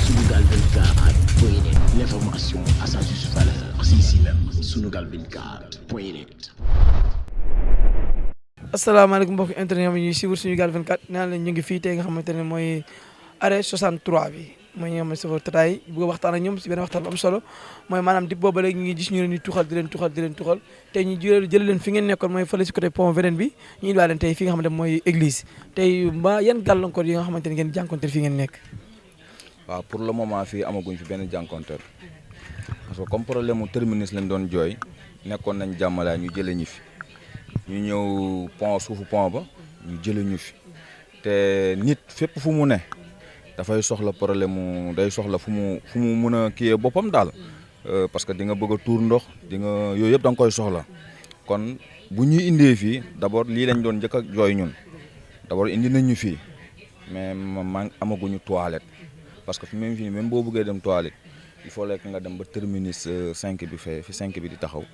Sunugal 24.net, l'information à sa juste valeur, c'est ici même, Sunugal 24.net. asalaamaaleykum mbokki internet yi ñuy suivre Sunugal 24 naan la ñu ngi fii tey nga xamante ne mooy arrêt 63 bi mooy ñi nga xam ne chauffeur Tata yi bëgg a waxtaan ak ñoom si benn waxtaan bu am solo mooy maanaam di booba léegi ñu ngi gis ñu leen di tuxal di leen tuxal tey ñu jël leen fi ngeen nekkoon mooy fële si côté pont Védène bi ñu indiwaat leen tey fi nga xamante ne mooy église tey mbaa yan gàllankoor yi nga xamante ne ngeen jànkonteel fi ngeen nekk. waaw pour le moment fii amaguñ fi benn jànkonteel parce que comme problème mu terminus lañ doon jooy nekkoon nañ jàmmalaay ñu jëlee ñu fi ñu ñëw pont suufu pont ba ñu jëlee ñu fi te nit fépp fu mu ne dafay soxla problème mu day soxla fu mu mën a kiyee boppam daal parce que di nga bëgg a tuur ndox di nga yooyu yëpp da nga koy soxla kon bu ñuy indee fii d'abord lii lañ doon njëkk a jooy ñun d'abord indi nañ ñu fii mais man amaguñu toilette parce que même fii même boo bëggee dem toilette il faut que nga dem ba terminus 5 bi fee fi 5 bi di taxaw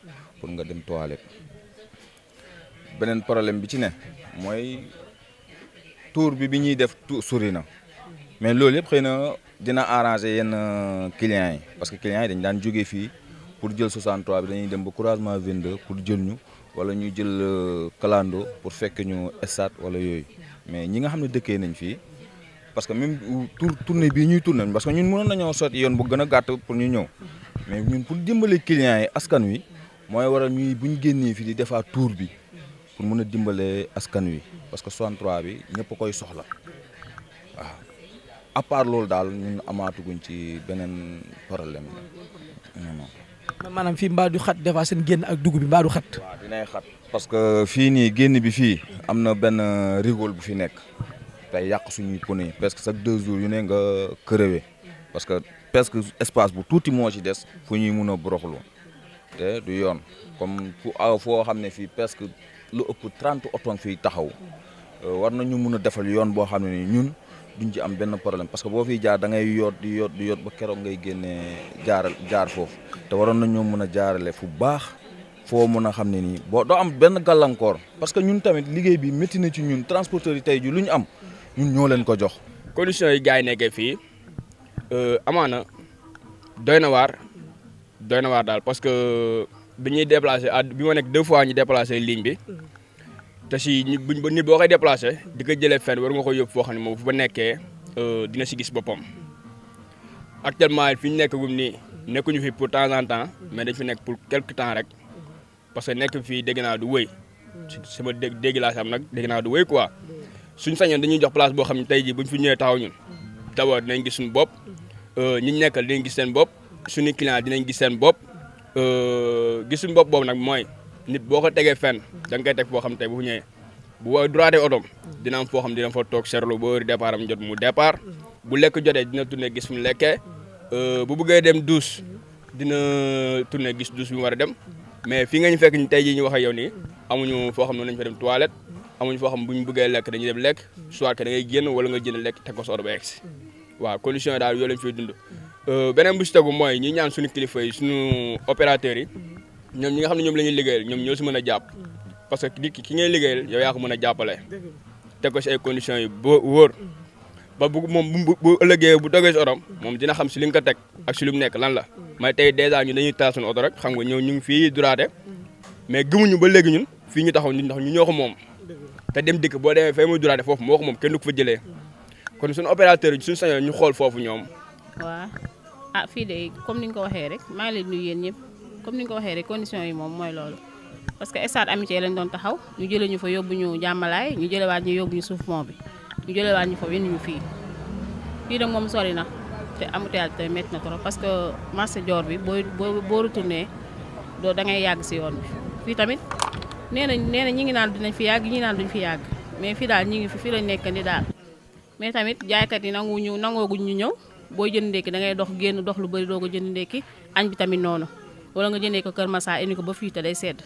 pour nga dem toilette. beneen problème bi ci ne mooy tour bi ñuy def sori na mais loolu yëpp xëy na dina arranger yenn clients yi parce que clients yi dañ daan jógee fii pour jël 63 bi dañuy dem ba croisement 22 pour jël ñu wala ñu jël clando pour fekk ñu stade wala yooyu mais ñi nga xam ne dëkkee nañ fii parce que même tournée bii ñuy tourné parce que ñun mënoon nañoo sotti yoon bu gën a gàtt pour ñu ñëw mais ñun pour dimbale clients yi askan wi mooy waral ñuy bu ñu génnee fii di defaat tour bi. pour mën a dimbale askan wi parce que 63 bi ñëpp koy soxla waaw à part loolu daal ñun amaatuguñ ci beneen problème non. maanaam fii mbaa du xat des fois seen génn ak dugg bi mbaa du xat. waaw dinay xat parce que fii nii génn bi fii am na benn rigole bu fi nekk tey yàq suñuy pneu parce que chaque 2 jours yu ne nga crevé parce que presque espace bu tuuti moo ci des fu ñuy mun a boroxlu te du yoon comme foo xam ne fii presque. lu ëpp 30 oto fii taxaw war nañu mun a defal yoon boo xam ne ni ñun duñ ci am benn problème parce que boo fiy jaar da ngay yoot di yoot ba keroog ngay génnee jaar foofu te waroon nañoo mën a jaarale fu baax foo mën a xam ne nii boo doo am benn gàllankoor parce que ñun tamit liggéey bi métti na ci ñun transporteurs yi tey ji lu ñu am ñun ñoo leen ko jox. conditions yi gars yi nekkee fii amaana doy na waar daal parce que. bi ñuy déplacé bi ma nekk 2 fois ñu déplacé ligne bi te si nit boo koy déplacé di ko jëlee fenn war nga ko yóbbu foo xam ne moom fu ba nekkee dina si gis boppam actuellement fi ñu nekkagum nii nekkuñu fi pour temps en temps mais dañ fi nekk pour quelque temps rek parce que nekk fii dégg naa du wëy sama dégg laa si am nag dégg naa du wëy quoi suñ sañoon dañuy jox place boo xam ne tey jii buñ fi ñëwee taxaw ñun d'abord dinañ gis suñu bopp ñi ñu nekkal dinañ gis seen bopp suñu client dinañ gis seen bopp. gisuñu bopp boobu nag mooy nit boo ko tegee fenn da nga koy teg foo xam tey bu ñëwee bu waa droité otom dina am foo xam dina fa toog serlo ba heure départ am jot mu départ bu lekk jotee dina tourné gis fu mu lekkee bu bëggee dem douche dina tourné gis douche bi mu war a dem mais fii nga ñu fekk ñu tey jii ñu wax ak yow nii amuñu foo xam ne nañ fa dem toilette amuñu foo xam bu ñu bëggee lekk dañuy dem lekk soit que da ngay génn wala nga jënd lekk teg ko sa oto ba egg si waaw condition yi daal yoo lañ fiy dund. beneen bu si tegu mooy ñi ñaan suñu kilifa yi suñu opérateurs yi ñoom ñi nga xam ne ñoom la ñuy liggéeyal ñoom ñoo si mën a jàpp parce que nit ki ngay liggéeyal yow yaa ko mën a jàppale teg ko si ay conditions yi boo wóor ba bu moom bu ëllëgee bu dogee si otom moom dina xam si li nga ko teg ak si lu mu nekk lan la may tey dèjà ñu dañuy taal suñu oto rek xam nga ñëw ñu ngi fii duraate mais gëmuñu ba léegi ñun fii ñu taxaw ndax ñu ñoo ko moom te dem dikk boo demee fay muy duraate foofu moo ko moom kenn du ko fa jëlee kon suñu opérateurs yi suñu sañoon ñu xool foofu ñoom waaw fii de comme ni nga ko waxee rek maa ngi leen nuyu yéen ñëpp comme ni nga ko waxee rek conditions yi moom mooy loolu parce que stade amitié lañ doon taxaw ñu jëlee ñu fa yóbbu ñu jàmmalaay ñu jëlewaat ñu yóbbu ñu suuf pont bi ñu jëlewaat ñu fa indi ñu fii nag moom sori na te embouteillage te métti na trop parce que marché Dior bi boo retourné doo da ngay yàgg si yoon bi fii tamit nee na ñi ngi naan dinañ fi yàgg ñi naan duñ fi yàgg mais fii daal ñi ngi fii lañ nekkandi daal mais tamit jaaykat yi nangooguñ ñu ñëw booy jënd ndékki da ngay dox génn dox lu bëri doo ko jënd ndékki añ bi tamit noonu wala nga jëndee ko Kër Massa indi ko ba fii te day sedd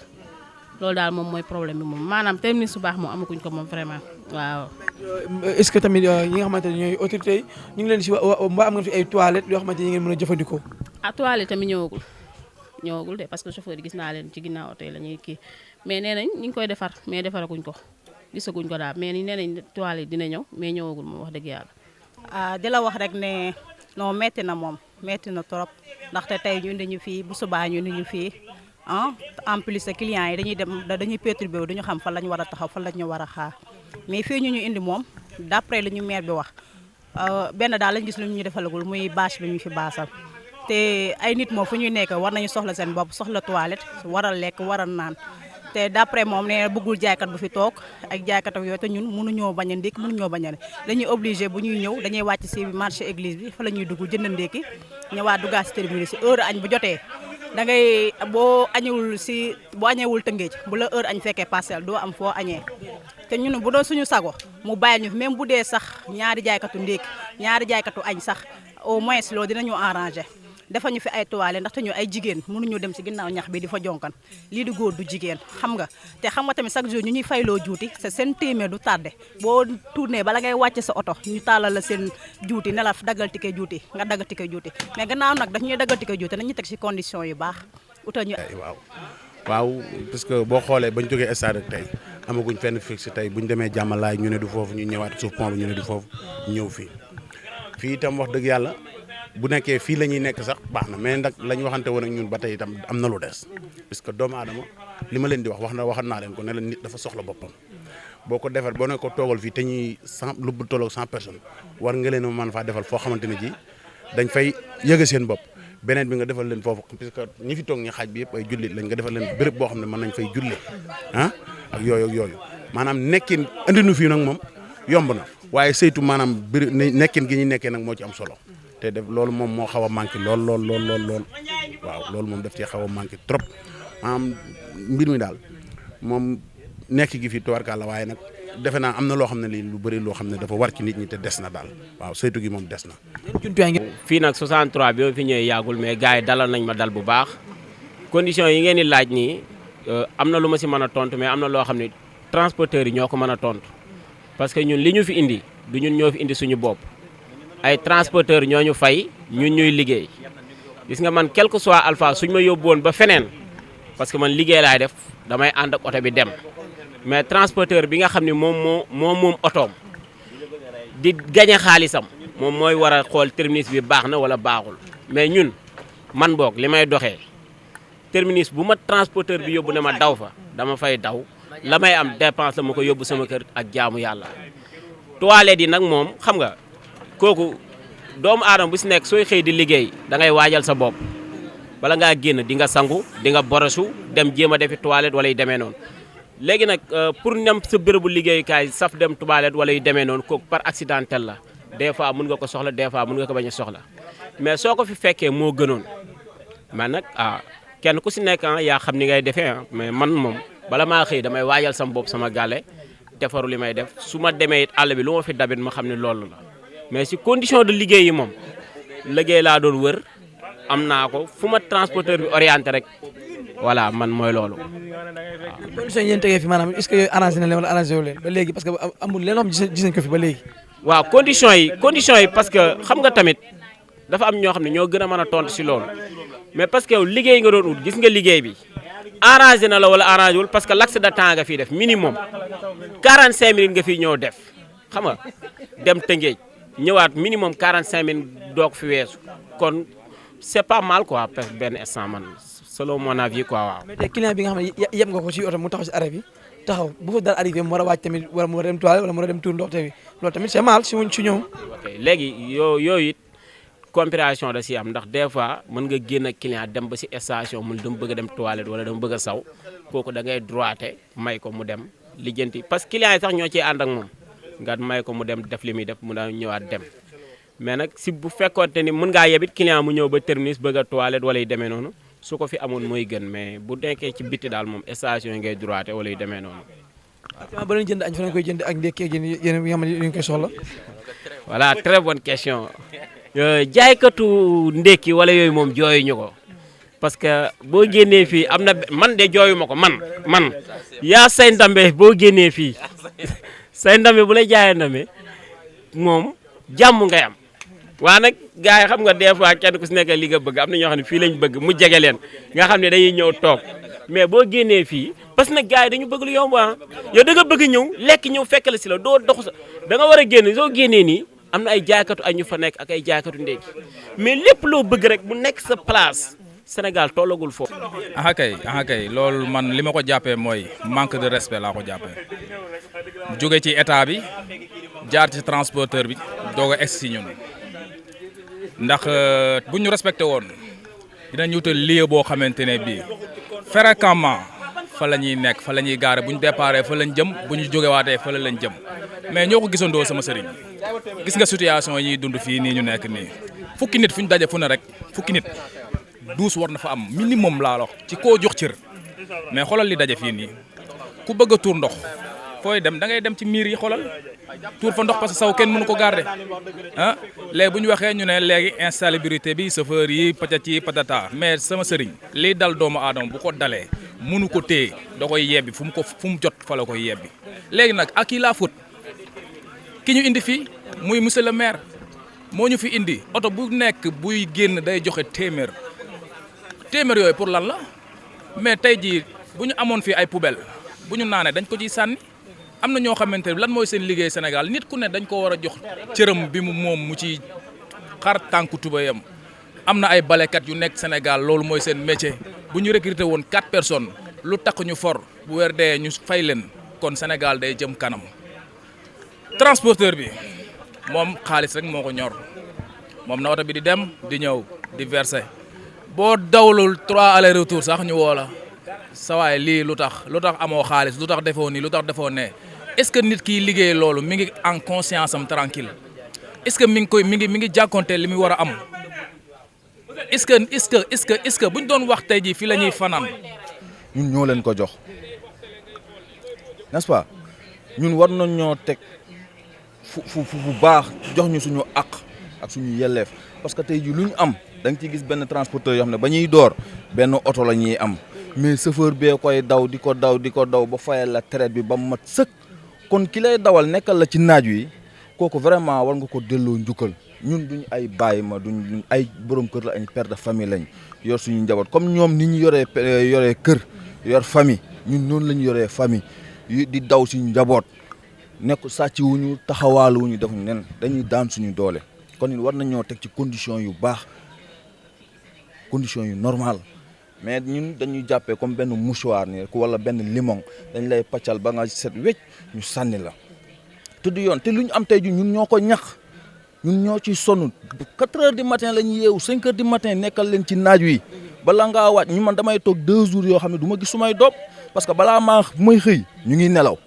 loolu daal moom mooy problème bi moom maanaam terminus su baax moom amaguñ ko moom vraiment waaw. est-ce que tamit ñi nga xamante ne ñooy autorités yi ñu ngi leen si mbaa am nga fi ay toilettes yoo xamante ne ngeen mën a jëfandikoo. toilette tamit ñëwagul de parce que chauffeur yi gis naa leen ci ginnaaw oto yi la ñuy kii mais nee nañ ñu ngi koy defar mais defaraguñ ko gisaguñ ko daal mais nee nañ toilette dina ñëw mais ñëwagul moom wax dëgg yàlla. di la wax rek ne non metti na moom metti na trop ndaxte tey ñu indi ñu fii bu subaa ñu indi ñu fii en plus de clients yi dañuy dem dañuy perturbé wu duñu xam fan la ñu war a taxaw fan la ñu war a xaar mais fii ñu indi moom d'après li ñu maire bi wax benn daal lañ gis lu ñu defalagul muy bâche bi ñu fi baasal te ay nit moom fu ñuy nekk war nañu soxla seen bopp soxla toilette war a lekk war a naan te d'après moom nee bëggul jaaykat bu fi toog ak jaaykat ak yooyu te ñun mënuñoo bañ a ndékki mënuñoo bañ a ne dañuy obligé bu ñuy ñëw dañuy wàcc si marché église bi fa la ñuy dugg jënd ndékki ñëwaat duggaat si terminus si heure añ bu jotee da ngay boo añewul Tëngéej bu la heure añ fekkee Parcelles doo am foo añee te ñun bu doon suñu sago mu bàyyi ñu même bu dee sax ñaari jaaykatu ndékki ñaari jaaykatu añ sax au moins loolu dinañu arrangé dafa ñu fi ay toilettes ndaxte ñu ay jigéen mënuñu dem si ginnaaw ñax bi di fa jonkan lii di góor du jigéen xam nga te xam nga tamit chaque jour ñu ñuy fayloo juuti c'est seen téeméer du tardé boo tourné bala ngay wàcce sa oto ñu taalal la seen juuti ne la daggal ticket juuti nga daggal ticket juuti mais gannaaw nag dañu ñuy daggal ticket juuti nañu teg si condition yu baax utal ñu waaw parce que boo xoolee bañ jógee stade ak tey amaguñ fenn fixe tey buñ demee jàmmalaay ñu ne du foofu ñu ñëwaat suuf pont bi ñu ne du foofu ñëw fii itam wax dëgg yàlla bu nekkee fii la ñuy nekk sax baax na mais nag la ñu waxante woon ak ñun ba tey itam am na lu des parce que doomu aadama li ma leen di waxoon naa leen ko ne la nit dafa soxla boppam boo ko defar boo ne ko toogal fii te ñuy 100 lu bu tolloog 100 personnes war nga leen a mën faa defal foo xamante ne ji dañ fay yëge seen bopp beneen bi nga defal leen foofu puisque ñi fi toog ñi xaaj bi yëpp ay jullit lañ nga defal leen béréb boo xam ne mën nañ fay julle ak yooyu maanaam nekkin andi nu fii nag moom yomb na waaye saytu maanaam nekkin gi ñu nekkee nag moo ci am solo te def loolu moom moo xaw a manqué lool waaw loolu moom daf cee xaw a manqué trop maanaam mbir mi daal moom nekk gi fi tubarkalla waaye nag defe naa am na loo xam ne lii lu bëri loo xam ne dafa war ci nit ñi te des na daal waaw saytu gi moom des na. fii nag 63 bi ma fi ñëwee yàggul mais gars yi dalal nañ ma dal bu baax conditions yi ngeen di laaj nii am na lu ma si mën a tontu mais am na loo xam ne transporteurs yi ñoo ko mën a tontu parce que ñun li ñu fi indi du ñun ñoo fi indi suñu bopp. ay transporteur ñoo ñu fay ñun ñuy liggéey gis nga man quel que soit alpha suñ ma yóbbu woon ba feneen parce que man liggéey laay def damay ànd ak oto bi dem mais transporteur bi nga xam ne moom otoom di gañe xaalisam moom mooy war a xool terminus bi baax na wala baaxul mais ñun man boog li may doxee terminus bu ma transporteur bi yóbbu ne ma daw fa dama fay daw la may am dépense la ma ko yóbbu sama kër ak jaamu yàlla toilette yi nag moom xam nga kooku doomu aadama bu si nekk sooy xëy di liggéey da ngay waajal sa bopp bala ngaa génn di nga sangu di nga borosu dem jéem a defi toilette wala yu demee noonu léegi nag pour ñam sa bérébu liggéeyukaay saf dem toilette wala yu demee noonu kooku par accidentel la des fois mun nga ko soxla des fois mun nga ko bañ a soxla mais soo ko fi fekkee moo gënoon mais nag kenn ku si nekk yaa xam ni ngay defee mais man moom bala maa xëy damay waajal sama bopp sama gàlle defaru li may def su ma demee it àll bi lu ma fi dabit ma xam ne loolu la mais si condition de liggéey yi moom liggéey laa doon wër am naa ko fu ma transporteur bi orienté rek voilà man mooy loolu waaw. condition yi yéen tegee fi maanaam est-ce que yooyu arrangé na leen wala arrangé wu leen ba léegi parce que amul leen loo xam gis nañ ko fi ba léegi. waaw condition yi parce que xam nga tamit dafa am ñoo xam ne ñoo gën a mën a tontu si loolu mais parce que yow liggéey nga doon ut gis nga liggéey bi arrangé na la wala arrangé wul parce que l'axe de temps nga fiy def minimum 45 minutes nga fiy ñëw def xam nga dem Tëngéej ñëwaat minimum 45 minutes doog fi weesu kon c'est pas mal quoi benn instant man selon mon avis quoi waaw. mais tey client bi nga xam ne yeb nga ko ci oto mu taxaw si arrêt bi taxaw bu fa dara arrivé mu war a wàcc tamit wala mu war a dem toilette wala mu war a dem tuur ndox tamit loolu tamit c'est mal si ñoom. ok léegi yooyu it compréhension da si am ndax des fois mën nga génn ak client dem ba si station mu dama bëgg a dem toilette wala dama bëgg a saw kooku da ngay droité may ko mu dem lijjanti parce que client yi sax ñoo ciy ànd ak moom nga may ko mu dem def li muy def mu daan ñëwaat dem. mais nag si bu fekkoonte ni mën ngaa yebit client mu ñëw ba terminus bëgg a toilette wala yu demee noonu su ko fi amoon mooy gën mais bu nekkee ci bitti daal moom station yi ngay droité wala yu demee noonu waaw. ba leen jënd añ fa lañ koy jënd ak ndékki ak yéen yi nga xam ne dañ koy soxla. voilà très bonne question jaaykatu ndékki wala yooyu moom jooyuñu ko parce que boo génnee fii am na man de jooyu ma ko man yaa say ndambe boo génnee fii say ndambe bu lay jaayee ndambe moom jàmm ngay am. waa nag gars yi xam nga des fois kenn ku si nekk li nga bëgg am na ñoo xam ne fii lañ bëgg mu jege leen nga xam ne dañuy ñëw toog mais boo génnee fii parce que nag gars yi dañu bëgg lu yomb yow da nga bëgg ñëw lekk ñëw fekk la si la doo dox sa da nga war a génn soo génnee nii am na ay jaaykatu ay ñu fa nekk ak ay jaaykatu ndékki mais lépp loo bëgg rek mu nekk sa place Sénégal tollagul foofu. aha kay loolu man li ma ko jàppee mooy manque de respect laa ko jàppee jóge ci état bi jaar ci transporteur bi doog a egg si ñun ndax bu ñu respecté woon dinañu wutal lieu boo xamante ne bii fréquemment fa la ñuy nekk fa la ñuy gaare bu ñu déparé fa lañ jëm bu ñu jógewaatee fa lañ jëm mais ñoo ko gisandoo sama sëriñ gis nga situation yi ñuy dund fii nii ñu nekk nii fukki nit fu ñu daje fu ne rek fukki nit 12 war na fa am minimum laa wax ci koo jox cër mais xoolal li daje fii nii ku bëgg a tuur ndox fooy dem da ngay dem ci miir yi xoolal tuur fa ndox parce que saw kenn mënu ko garder ah léegi bu ñu waxee ñu ne léegi insalubrité bi chauffeur yi patati patata mais sama sëriñ lii dal doomu aadama bu ko dalee mënu ko téye da koy yebbi fu mu jot fa la koy yebbi léegi nag ak kii laa fóot ki ñu indi fii muy monsieur le maire moo ñu fi indi oto bu nekk buy génn day joxe téeméer yooyu pour lan la mais tey jii bu ñu amoon fii ay poubelle bu ñu naanee dañ ko ciy sànni am na ñoo xamante ne lan mooy seen liggéey Sénégal nit ku ne dañ ko war a jox cëram bi mu moom mu ci xar tànku tubayam am na ay balekat yu nekk Sénégal loolu mooy seen métier bu ñu recruter woon 4 personnes lu takk ñu for bu weer dee ñu fay leen kon Sénégal day jëm kanam transporteur bi moom xaalis rek moo ko ñor moom na oto bi di dem di ñëw di verser boo dawlul 3 aller retour sax ñu woo la sa waay lii lu tax amoo xaalis lu tax defoo nii lu tax defoo ne est-ce que nit kiy liggéey loolu mi ngi en conscience am tranquille est-ce que mi ngi jàkkoonte li mu war a am est-ce que bu ñu doon wax tey jii fii la ñuy fanaan ñun ñoo leen ko jox n'est-ce pas ñun war nañ ñoo teg fu baax jox ñu suñu àq ak suñu yelleef parce que tey jii lu ñu am da nga ciy gis benn transporteur yoo xam ne ba ñuy door benn oto la ñuy am mais chauffeur bee koy daw di ko daw ba fayal la traite bi ba mu mat sëkk kon ki lay dawal nekkal la ci naaj wi kooku vraiment war nga ko delloo njukkal ñun duñ ay bàyyi ma duñ ay borom kër la ay père de famille lañ yor suñu njaboot comme ñoom ni ñu yoree kër yor famille ñun noonu la ñu yoree famille di daw suñu njaboot nekk sàcc wuñu taxawaalu wuñu defuñu nen dañuy daan suñu doole kon ñun war nañoo teg ci condition yu baax condition yu normal mais ñun dañuy jàppee comme benn mouchoir ni wala benn limon dañ lay paccal ba nga set wecc ñu sànni la te du yoon te lu ñu am tey ji ñun ñoo ko ñax ñun ñoo ciy sonn 4 heures du matin la ñu yeewu 5 heures du matin nekkal leen ci naaj wi bala ngaa wàcc ñu man damay toog 2 jours yoo xam ne du ma gis su may doom parce que balaa may xëy ñu ngi nelaw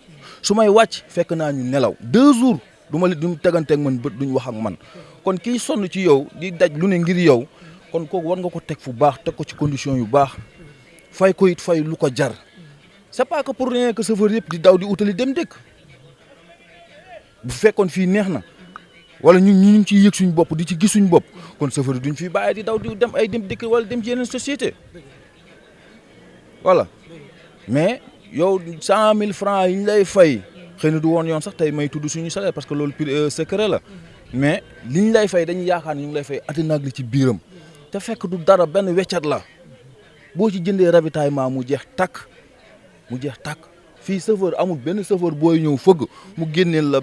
su may wàcc fekk naa ñu nelaw 2 jours du teganteeg man bët duñ wax ak man kon kiy sonn ci yow di daj lu ne ngir yow kon kooku war nga ko teg fu baax teg ko ci condition yu baax fay ko it fay lu ko jar c'est pas que pour rien que chauffeur yëpp di daw di utali dem dëkk bu fekkoon fii neex na wala ñun ñu ngi ciy yëg suñu bopp di ci gis suñu bopp kon chauffeur duñ fi bàyyi di daw di dem ay dem dëkk wala dem ci yeneen société voilà mais yow 100 000 francs yi ñu lay fay xëy na du woon yoon sax tey may tudd suñu salaire parce que loolu secret la mais li ñu lay fay dañuy yaakaar ni ñu ngi lay fay àddina ak li ci biiram te fekk du dara benn weccat la boo ci jëndee ravitaillement mu jeex takk fii chauffeur amul benn chauffeur booy ñëw fëgg mu génneel la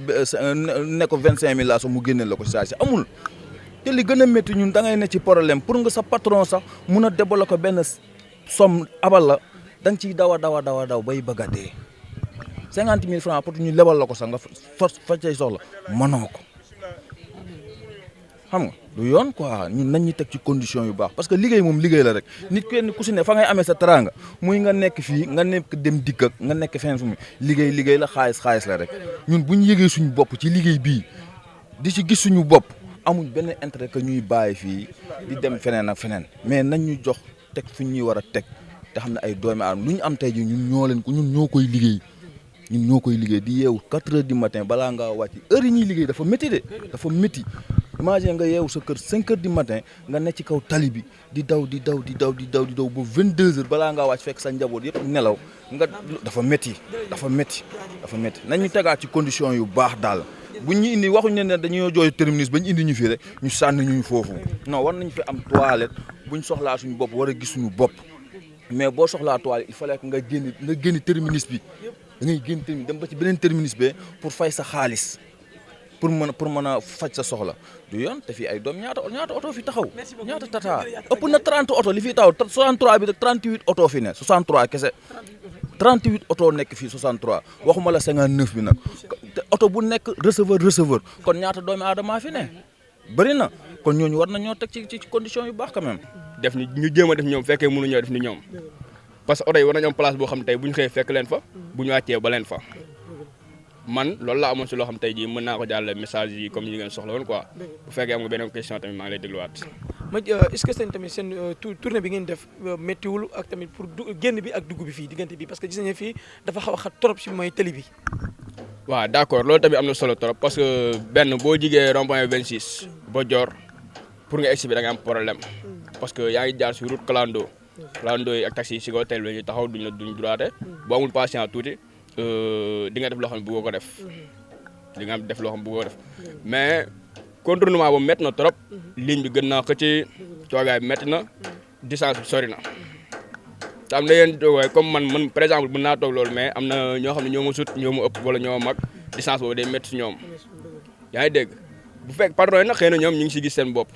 ne ko 25000 laa sax mu génneel la ko saa si amul te li gën a métti ñun da ngay ne ci problème pour nga sa patron sax mun a débloquer benn somme abal la da nga ciy daw bay bëgg a dee 50 000 francs pour ñu lebal la ko sax nga fa cay soxla mënoo ko xam nga du yoon quoi ñun nañ ñu teg ci condition yu baax parce que liggéey moom liggéey la rek nit kenn ku si ne fa ngay amee sa teraanga muy nga nekk fii nga nekk dem dikk ak nga nekk fenn fu mu liggéey la xaalis la rek ñun bu ñu yëgee suñu bopp ci liggéey bii di ci gis suñu bopp amuñ benn intérêt que ñuy bàyyi fii di dem feneen ak feneen mais nañ ñu jox teg fu ñuy war a teg te xam ne ay doomi aadama lu ñu am tey ji ñun ñoo koy liggéey di yeewu 4 heures du matin balaa ngaa wàcc heure yi ñuy liggéey dafa métti de dafa métti imagine nga yeewu sa kër 5 heures du matin nga nekk ci kaw tali bi di daw ba 22 heures balaa ngaa wàcc fekk sa njaboot yëpp nelaw nga dafa métti nañ ñu tegaat ci condition yu baax daal buñ ñu indi waxuñ ne dañoo jooy terminus bañ indi ñu fii rek ñu sànni ñu foofu non war nañ fi am toilette buñ soxlaa suñu bopp war a gis suñu bopp mais boo soxlaa toilette il fallait que nga génn terminus bi da ngay génn terminus dem ba ci beneen terminus be pour fay sa xaalis pour mën a faj sa soxla du yoon te fii ay doom ñaata oto fi taxaw ñaata tata ëpp na 30 oto li fi taxaw 63 bi 38 oto fi ne 63 kese 38 oto nekk fii 63 waxuma la 59 bi nag te oto bu nekk receveur kon ñaata doomi aadama fi ne bëri na kon ñooñu war na ñoo teg ci condition yu baax quand même. def ni ñu jéem a def ñoom fekkee mënuñoo def ni ñoom parce que oto yi war nañu am place boo xam ne tey bu ñu xëyee fekk leen fa bu ñu wàccee ba leen fa man loolu laa amoon si loo xam tey jii mën naa ko jàllale message yi comme yi ngeen soxla woon quoi bu fekkee am nga beneen question tamit maa ngi lay dégluwaat. ma est-ce que seen tamit seen tournée bi ngeen def méttiwul ak tamit pour génn bi ak dugg bi fii diggante bi parce que gis nañu fii dafa xaw a xat trop si mooy tëli bi. waaw d'accord loolu tamit am na solo trop parce que benn boo jigee rond-point 26 ba Dior pour nga egsi bi da nga am problème parce que yaa ngi jaar si route clando yi ak taxi yi si kaw teel bi ñu taxaw duñ droite boo amul patient tuuti di nga def loo xam ne bëggoo ko def di nga def loo xam ne bëggoo ko def mais contournement boobu métti na trop ligne bi gën naa xëcc toogaay bi métti na distance bi sori na te am na yéen toogaay comme man par exemple mën naa toog loolu mais am na ñoo xam ne ñoo ma sut ñoo ma ëpp wala ñoo ma mag distance boobu day métti si ñoom yaa ngi dégg bu fekk patron yi nag xëy na ñoom ñu ngi si gis seen bopp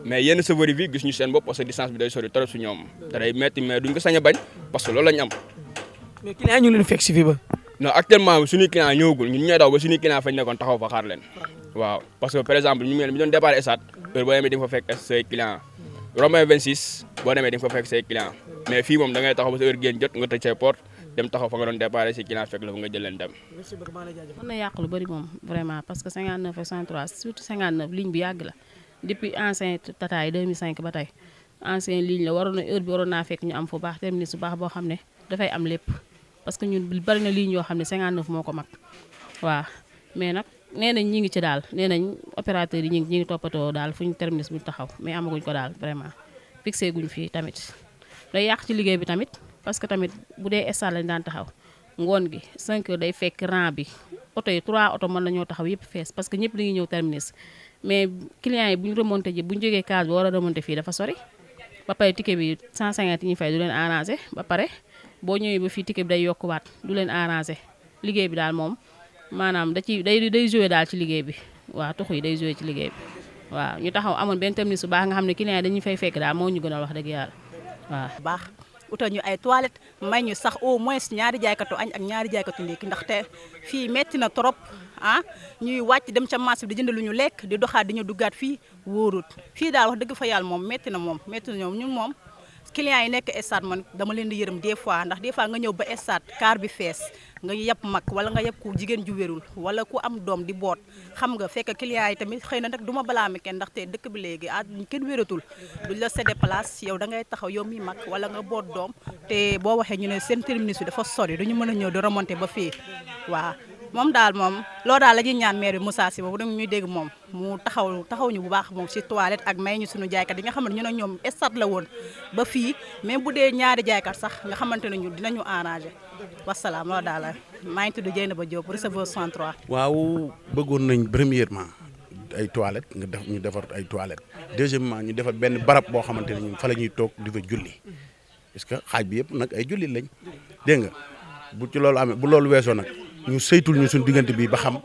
mais yenn chauffeurs yi gis ñu seen bopp parce que distance bi day sori trop si ñoom te day métti mais duñ ko sañ a bañ parce que loolu la ñu am. mais client ñu leen fekk si fii ba. non actuellement suñuy client ñëwagul ñun ñooy daw ba suñuy client fañ nekkoon taxaw fa xaar leen waaw parce que par exemple ñu doon départ Esat heure boo demee di nga fa fekk say client Romain 26 boo demee di nga fa fekk say client mais fii moom da ngay taxaw ba sa heure génn jot nga tëj say porte dem taxaw fa nga doon départ say client fekk la fa nga jël leen dem. mën na yàq lu bëri moom vraiment parce que 59 et 63 surtout 59 ligne bi yàgg la depuis ancien Tata yi 2005 ba tey ancien ligne la waroon na heure bi waroon naa fekk ñu am fu baax terminus bu baax boo xam ne dafay am lépp parce que ñun bari na ligne yoo xam ne 59 moo ko mag waaw mais nag nee nañ ñi ngi ci daal nee nañ opérateur yi ñi ngi toppatoo daal fu ñu terminus bu ñu taxaw mais amaguñ ko daal vraiment fixé guñ fii tamit day yàq ci liggéey bi tamit parce que tamit bu dee estal lañ daan taxaw ngoon gi 5 heures day fekk rang bi oto yi 3 oto mën nañoo taxaw yëpp fees parce que ñëpp dañuy ñëw terminus mais clients yi bu ñu remonté ji bu ñu jógee case bi war a remonté fii dafa sori ba pare ticket bi 150 yi ñu fay du leen arrangé ba pare boo ñëwee ba fii ticket bi day yokkuwaat du leen arrangé liggéey bi daal moom maanaam day joué daal ci liggéey bi waaw tuxu yi day joué ci liggéey bi waaw ñu taxaw amoon benn terminus bu baax nga xam ne client yi dañuy fay fekk daal moo ñu gënal wax dëgg yàlla waaw. baax utal ñu ay toilettes may ñu sax au moins ñaari jaaykatu añ ak ñaari jaaykatu ndékki ndaxte fii metti na trop ah ñuy wàcc dem ca marché bi di jënd lu ñu lekk di doxaat di ñu duggaat fii wóorut fii daal wax dëgg fa yàlla moom metti na ñoom ñun moom clients yi nekk stade man dama leen di yërëm des fois ndax des fois nga ñëw ba stade car bi fees nga yeb mag wala nga yeb ku jigéen ju wérul wala ku am doom di boot xam nga fekk clients yi tamit xëy na nag du ma balaame kenn ndaxte dëkk bi léegi kenn wératul duñ la cédé place yow da ngay taxaw yow mi mag wala nga boot doom te boo waxee ñu ne seen terminus bi dafa sori duñu mën a ñëw di remonter ba fii waaw moom daal moom loolu daal la ñuy ñaan maire bi Moussa Sy boobu ñuy dégg moom mu taxaw ñu bu baax moom si toilette ak may ñu suñu jaaykat yi nga xam ne ñun ak ñoom stade la woon ba fii même bu dee ñaari jaaykat sax nga xamante ne ñu dinañu arrangé wasalaam loolu daal la maa ngi tudd Dieynaba Diop receveur 63. waaw bëggoon nañ premièrement ay toilettes ñu defar ay toilettes deuxièmement ñu defar benn barab boo xamante ne ñun fa la ñuy toog di fa julli parce que xaaj bi yëpp nag ay julli lañ dégg nga bu ci loolu amee bu loolu weesoo nag ñu saytul ñu suñu diggante bi ba xam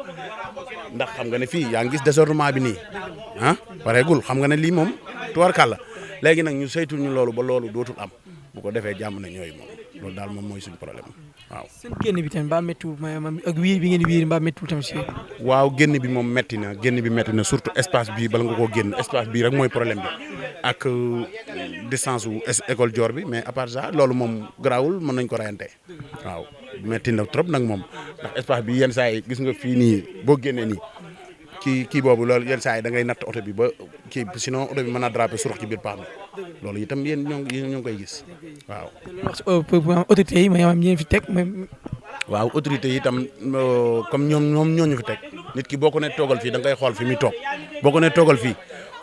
ndax xam nga ne fii yaa ngi gis désordre bi nii ah pareegul xam nga ne lii moom tuwarkal la léegi nag ñu saytul ñu loolu ba loolu dootul am bu ko defee jàmm na ñooy moom loolu daal moom mooy suñu problème waaw. seen génn bi tamit mbaa méttiwul ak wiir bi ngeen di wiir mbaa méttiwul tamit si. waaw génn bi moom métti na surtout espace bii bala nga koo génn espace bii rek mooy problème bi ak distance wu école Dior bi mais à part ça loolu moom garaawul mën nañ ko rayante waaw métti na trop nag moom ndax espace bi yenn saa yi gis nga fii nii boo génnee nii kii boobu loolu yenn saa yi da ngay natt oto bi ba kii sinon oto bi mën naa draper surux ci biir paax bi loolu itam yéen ñoo ngi koy gis waaw. autorité yi maanaam ñeen fi teg waaw autorité yi itam comme ñoom ñoo ñu fi teg nit ki boo ko ne toogal fii da ngay xool fi muy toog boo ko ne toogal fii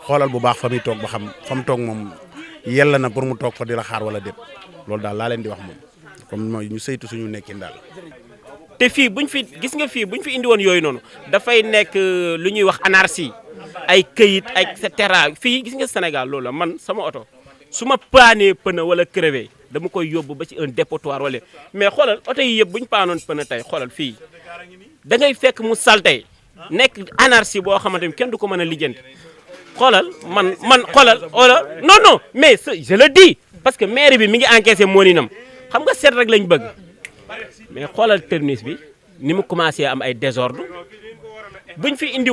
xoolal bu baax fa muy toog ba xam fa mu toog moom yella na pour mu toog fa di la xaar wala déet loolu daal laa leen di wax moom comme mooy ñu saytu suñu nekkin daal. te fii buñ fi gis nga fii buñ fi indi woon yooyu noonu dafay nekk lu ñuy wax anarchie ay këyit ay et cetera fii gis nga Sénégal loolu la man sama oto su ma paanee pneu wala crevé dama koy yóbbu ba ci un dépotoir wala mais xoolal oto yi yëpp buñ paanoon pneu tey xoolal fii da ngay fekk mu salte nekk anarchie boo xamante ni kenn du ko mën a lijjanti xoolal man xoolal non mais je le dis parce que maire bi mi ngi encaissé mooninam xam nga seet rek lañ bëgg mais xoolal terminus bi ni mu commencé am ay désordre buñ fi indi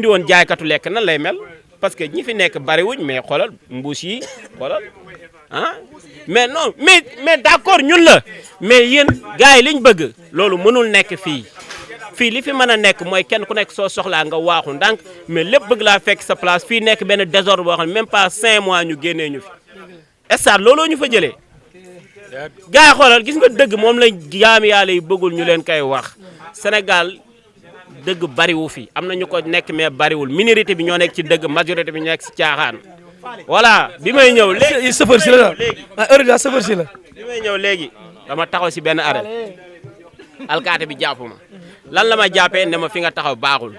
woon jaaykatu lekk nan lay mel parce que ñi fi nekk bariwuñ mais xoolal mbuus yi xoolal ah mais non mais d'accord ñun la mais yéen gars yi liñ bëgg loolu mënul nekk fii li fi mën a nekk mooy kenn ku nekk soo soxlaa nga waaxu ndànk mais lépp bëgg laa fekk sa place fii nekk benn désordre boo xam ne même pas 5 mois ñu génnee ñu fi stade looloo ñu fa jëlee gars yi xoolal gis nga dëgg moom lañ jaami yàlla yi bëggul ñu leen koy wax Sénégal dëgg bariwu fi am na ñu ko nekk mais bariwul minorité bi ñoo nekk ci dëgg majorité bi ñoo nekk ci caaxaan voilà bi may ñëw léegi sëfër si la heure bi sëfër si la bi may ñëw léegi dama taxaw si benn arrêt alkaate bi jàpp ma lan la ma jàppee ne ma fi nga taxaw baaxul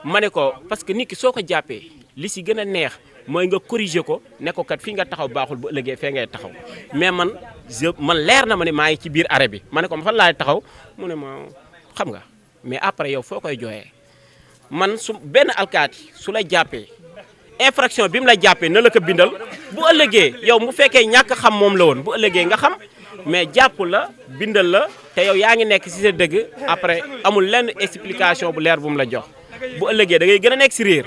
ma ne ko parce que nit ki soo ko jàppee li si gën a neex mooy nga corriger ko ne ko kat fi nga taxaw baaxul bu ëllëgee fee ngay taxaw mais man leer na ma ne maa ngi ci biir arrêt bi ma ne ko fan laay taxaw mu ne ma xam nga mais après yow foo koy jooyee man su benn alkaati su la jàppee infraction bi mu la jàppee na la ko bindal bu ëllëgee yow mu fekkee ñàkk xam moom la woon bu ëllëgee nga xam mais jàpp la bindal la te yow yaa ngi nekk ci sa dëgg après amul lenn explication bu leer bu mu la jox bu ëllëgee da ngay gën a nekk ci réer.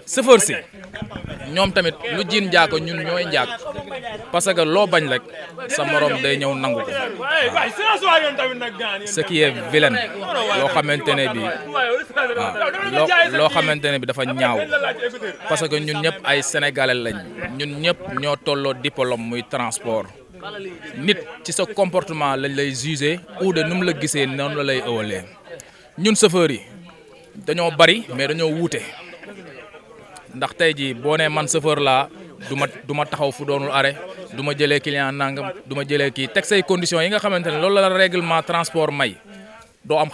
chauffeur si ñoom tamit lu jiin njaako ñun ñooy njaak parce que loo bañ rek sa morom day ñëw nangu ko ce qui est vilain loo xamante ne bi loo xamante ne bi dafa ñaaw parce que ñun ñëpp ay sénégalais lañ ñun ñëpp ñoo tolloo diplôme muy transport nit ci sa comportement lañ lay juger ou de nu mu la gisee noonu la lay ëwalee ñun chauffeur yi dañoo bari mais dañoo wuute ndax tey jii boo nee man chauffeur laa du ma taxaw fu doonul arrêt du ma jëlee client nangam du ma jëlee kii teg say conditions yi nga xamante ne loolu la règlement transport may doo am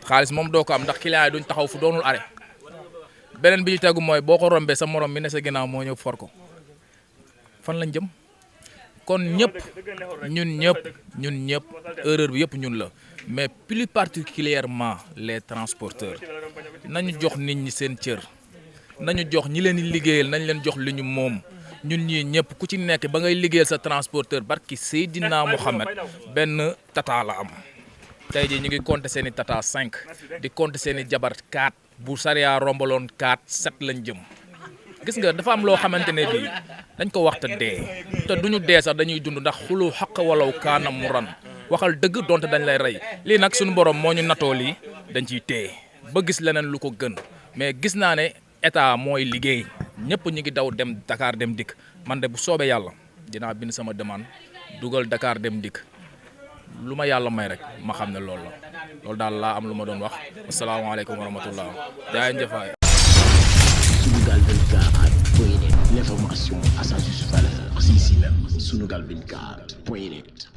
xaalis moom doo ko am ndax client yi duñ taxaw fu doonul arrêt beneen bi ci tegu mooy boo ko rombee sa morom mi ne sa ginnaaw moo ñëw for ko fan lañ jëm kon ñun ñëpp erreur bi yëpp ñun la mais plus particulièrement les transporteurs nañu jox nit ñi seen cër nañu jox ñi leen di liggéeyal nañ leen jox li ñu moom ñun ñii ñëpp ku ci nekk ba ngay liggéeyal sa transporteur barki Seydina Mohamed benn tata la am tey jii ñu ngi compter seen i tata 5 di compter seen i jabar 4 bu sariya rombaloon 4 7 lañ jëm gis nga dafa am loo xamante ne bii dañ ko wax te dee te duñu dee sax dañuy dund ndax xulu xaq walaw kaana mu ran waxal dëgg donte dañ lay rey lii nag suñu borom moo ñu natoo lii dañ ciy téye ba gis leneen lu ko gën mais gis naa ne état mooy liggéey ñëpp ñu ngi daw dem Dakar dem dikk man de bu soobee yàlla dinaa bind sama demande dugal Dakar dem dikk lu ma yàlla may rek ma xam ne loolu la loolu daal laa am lu ma doon wax asalaamaaleykum wa rahmatullah jaay njëfaay. L'information à sa juste valeur, c'est ici même, Sunugal 24.net.